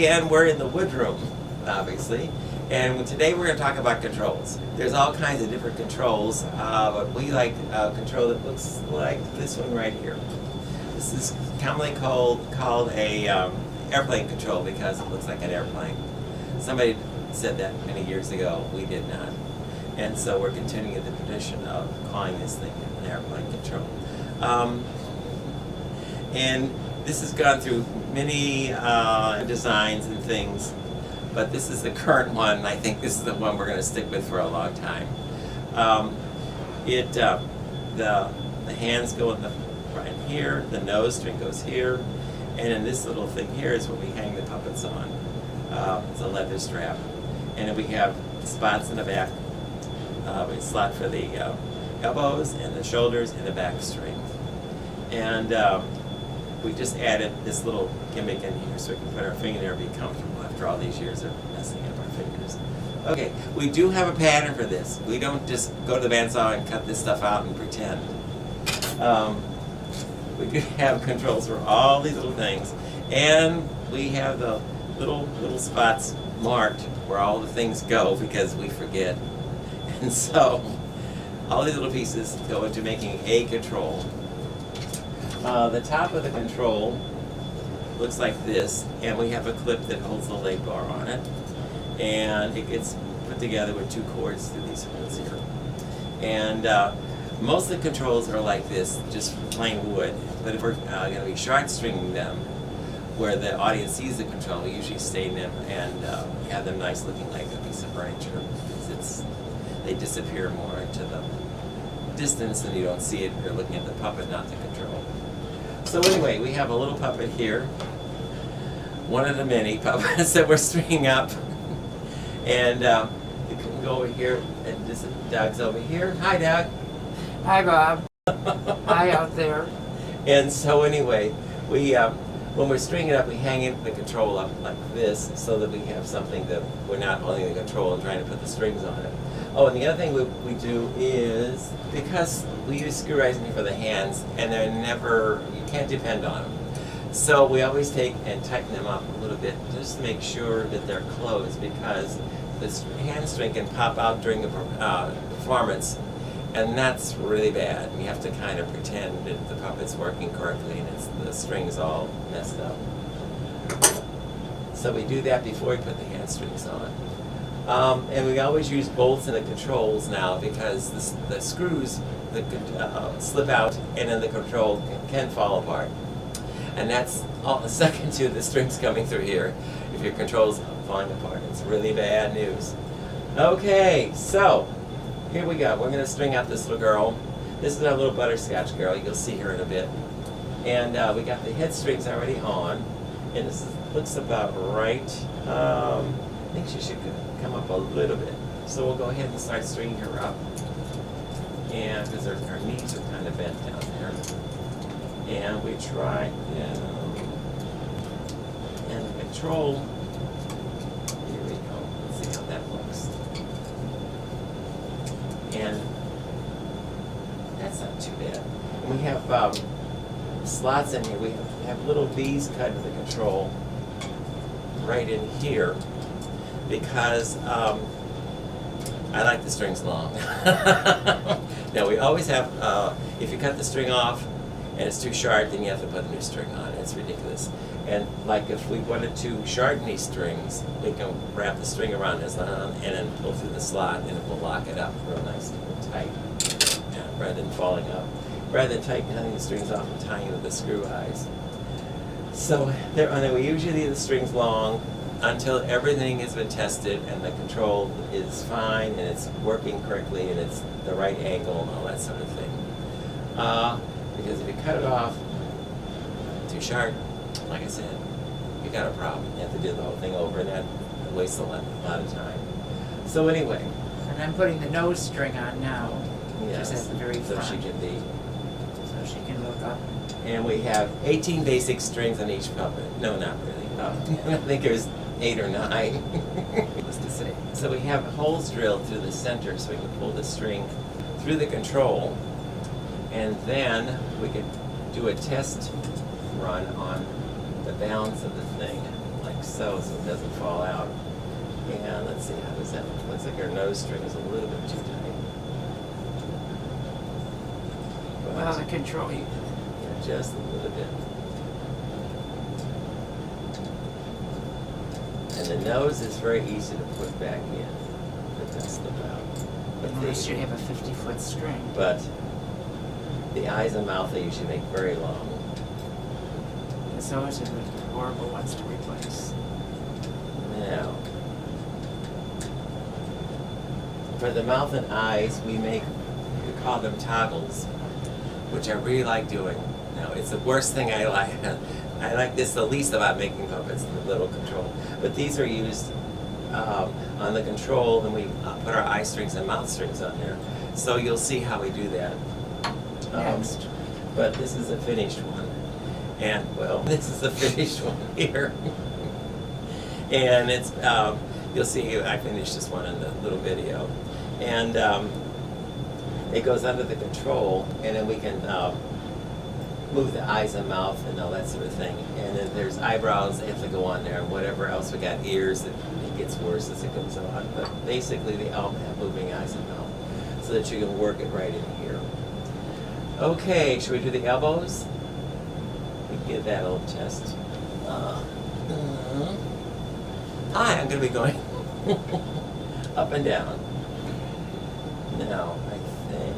and we're in the wood room, obviously. And today we're going to talk about controls. There's all kinds of different controls, but we like a control that looks like this one right here. This is commonly called a airplane control because it looks like an airplane. Somebody said that many years ago. We did not. And so we're continuing the tradition of calling this thing an airplane control. And this has gone through many designs and things, but this is the current one. I think this is the one we're going to stick with for a long time. The hands go in the front here, the nose string goes here, and then this little thing here is what we hang the puppets on. It's a leather strap, and then we have spots in the back. We slot for the elbows and the shoulders and the back string. And we just added this little gimmick in here so we can put our finger there and be comfortable after all these years of messing up our fingers. Okay, we do have a pattern for this. We don't just go to the bandsaw and cut this stuff out and pretend. We do have controls for all these little things. And we have the little spots marked where all the things go because we forget. And so, all these little pieces go into making a control. The top of the control looks like this, and we have a clip that holds the leg bar on it. And it gets put together with two cords through these holes here. And most of the controls are like this, just plain wood. But if we're going to be short stringing them, where the audience sees the control, we usually stain them and have them nice looking like a piece of furniture. Because they disappear more into the distance and you don't see it. You're looking at the puppet, not the control. So anyway, we have a little puppet here, one of the many puppets that we're stringing up. And you can go over here, and this Doug's over here. Hi, Doug. Hi, Bob. Hi out there. And so anyway, we when we're stringing it up, we hang the control up like this so that we have something that we're not holding the control and trying to put the strings on it. Oh, and the other thing we do is, because we use screw rising for the hands, and they're never, you can't depend on them. So we always take and tighten them up a little bit just to make sure that they're closed, because this hand string can pop out during the performance, and that's really bad. You have to kind of pretend that the puppet's working correctly and the string's all messed up. So we do that before we put the hand strings on. And we always use bolts in the controls now because the screws slip out and then the control can fall apart. And that's all second to the strings coming through here. If your control's falling apart, it's really bad news. Okay, so here we go. We're going to string out this little girl. This is our little butterscotch girl. You'll see her in a bit. And we got the head strings already on. And this looks about right. I think she should come up a little bit. So we'll go ahead and start stringing her up. And because her knees are kind of bent down there. And we try, and the control, here we go. Let's see how that looks. And that's not too bad. And we have slots in here. We have little V's cut in the control right in here because I like the strings long. Now we always have, if you cut the string off and it's too short, then you have to put a new string on it. It's ridiculous. And like if we wanted to shorten these strings, we can wrap the string around this and then pull through the slot and it will lock it up real nice and tight, rather than falling up. Rather than cutting the strings off and tying it with the screw eyes. So we usually leave the strings long until everything has been tested and the control is fine and it's working correctly and it's the right angle and all that sort of thing. Because if you cut it off too sharp, like I said, you got a problem. You have to do the whole thing over, and that wastes a lot of time. So anyway. And I'm putting the nose string on now. Yes, just at the very front. so she can be. So she can look up. And we have 18 basic strings on each puppet. No, not really. I think there's 8 or 9. What's to say? So we have holes drilled through the center so we can pull the string through the control, and then we can do a test run on the balance of the thing like so it doesn't fall out. And let's see, how does that look? Looks like our nose string is a little bit too tight. But, Well, the control. yeah, just a little bit. And the nose is very easy to put back in, but that's about. Unless you have a 50-foot string. But the eyes and mouth they usually make very long. Because those are the horrible ones to replace. Now, for the mouth and eyes, we call them toggles, which I really like doing. Now, it's the worst thing I like. I like this the least about making puppets, the little control. But these are used on the control, and we put our eye strings and mouth strings on there. So you'll see how we do that. Next. But this is a finished one. And, well, this is a finished one here. And it's, you'll see I finished this one in the little video. And it goes under the control, and then we can move the eyes and mouth and all that sort of thing. And then there's eyebrows that have to go on there, and whatever else. We got ears, it gets worse as it goes on. But basically, they all have moving eyes and mouth, so that you can work it right in here. Okay, should we do the elbows? We can give that a little test. Hi, I'm going to be going up and down. Now, I think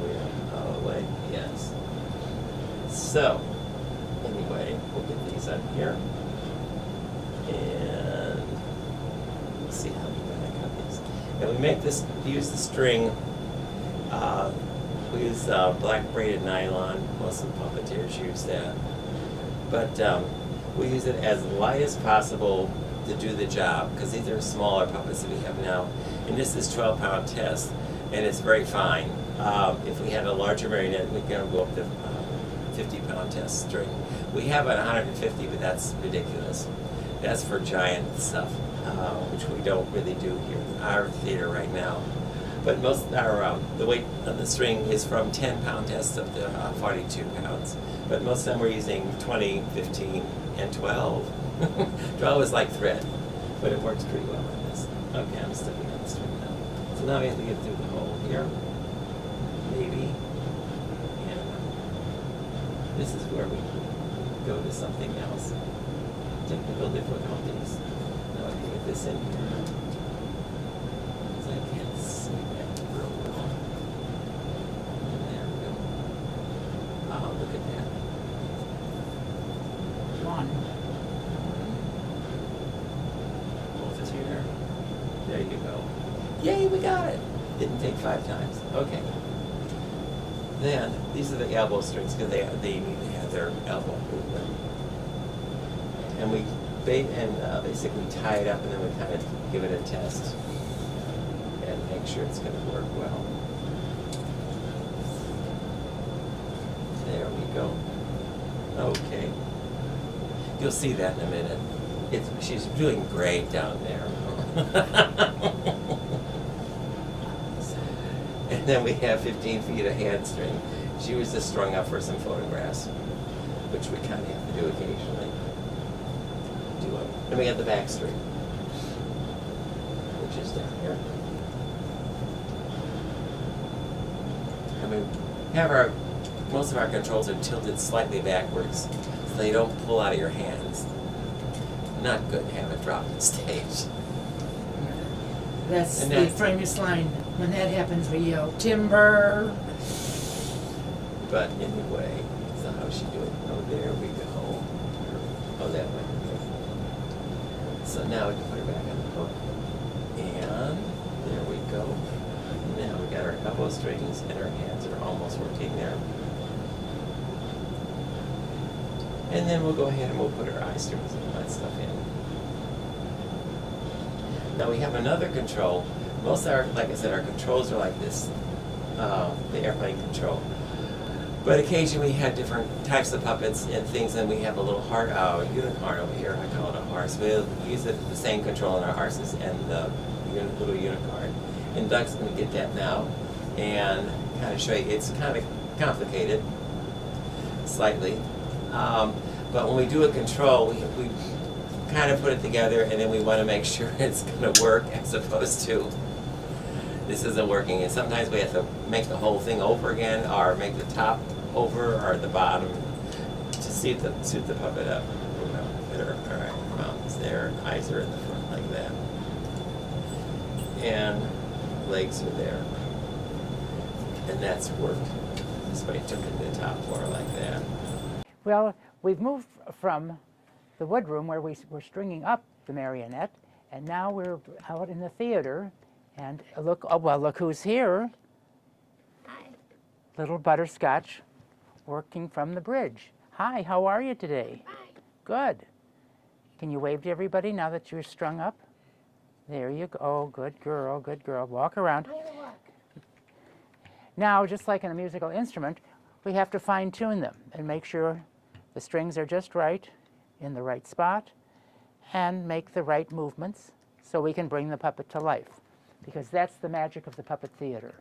we're all the way. Yes. So, anyway, we'll get these up here. And we'll see how we're going to cut these. And we make this, use the string. We use black braided nylon. Most of the puppeteers use that. But we use it as light as possible to do the job, because these are smaller puppets that we have now. And this is 12-pound test, and it's very fine. If we had a larger marionette, we'd go up to 50-pound test string. We have at 150, but that's ridiculous. That's for giant stuff, which we don't really do here in our theater right now. But most our the weight of the string is from 10-pound tests up to 42 pounds. But most of them we're using 20, 15, and 12. 12 is like thread, but it works pretty well on this. Okay, I'm sticking on the string now. So now we have to get through the hole here. Maybe. And this is where we go to something else. Technical difficulties. Now I can get this in here. Because I can't see that real well. And there we go. Oh, look at that. One. Here. There you go. Yay, we got it. Didn't take 5 times. Okay. Then, these are the elbow strings, because they need to have their elbow movement. And we basically tie it up, and then we kind of give it a test and make sure it's going to work well. There we go. Okay. You'll see that in a minute. She's doing great down there. And then we have 15 feet of hand string. She was just strung up for some photographs, which we kind of have to do occasionally. Then we have the back string, which is down here. And we have most of our controls are tilted slightly backwards, so they don't pull out of your hands. Not good to have it drop on stage. That's And the famous line. When that happens, we yell, "Timber!" But anyway, so how's she doing? Oh, there we go. Oh, that way. So now we can put her back on the hook. And there we go. Now we got our elbow strings, and our hands are almost working there. And then we'll go ahead and we'll put our eye strings and all that stuff in. Now we have another control. Most of our, like I said, our controls are like this, the airplane control. But occasionally we have different types of puppets and things, and we have a little unicorn over here. I call it a horse. We'll use the same control in our horses and the little unicorn. And Doug's going to get that now and kind of show you. It's kind of complicated, slightly. But when we do a control, we kind of put it together, and then we want to make sure it's going to work as opposed to this isn't working. And sometimes we have to make the whole thing over again, or make the top over or the bottom to suit the puppet up. You know, better. All right, mouth's there, eyes are in the front like that, and legs are there, and that's worked. Somebody took it to the top floor like that. Well, we've moved from the wood room where we were stringing up the marionette, and now we're out in the theater. And look, oh, well, look who's here. Hi. Little Butterscotch working from the bridge. Hi, how are you today? Hi. Good. Can you wave to everybody now that you're strung up? There you go. Oh, good girl, good girl. Walk around. I'm gonna walk. Now, just like in a musical instrument, we have to fine-tune them and make sure the strings are just right, in the right spot, and make the right movements so we can bring the puppet to life, because that's the magic of the puppet theater.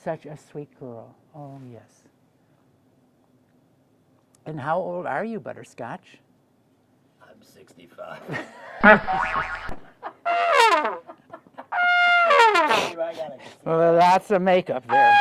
Such a sweet girl. Oh, yes. And how old are you, Butterscotch? I'm 65. Well, lots of makeup there.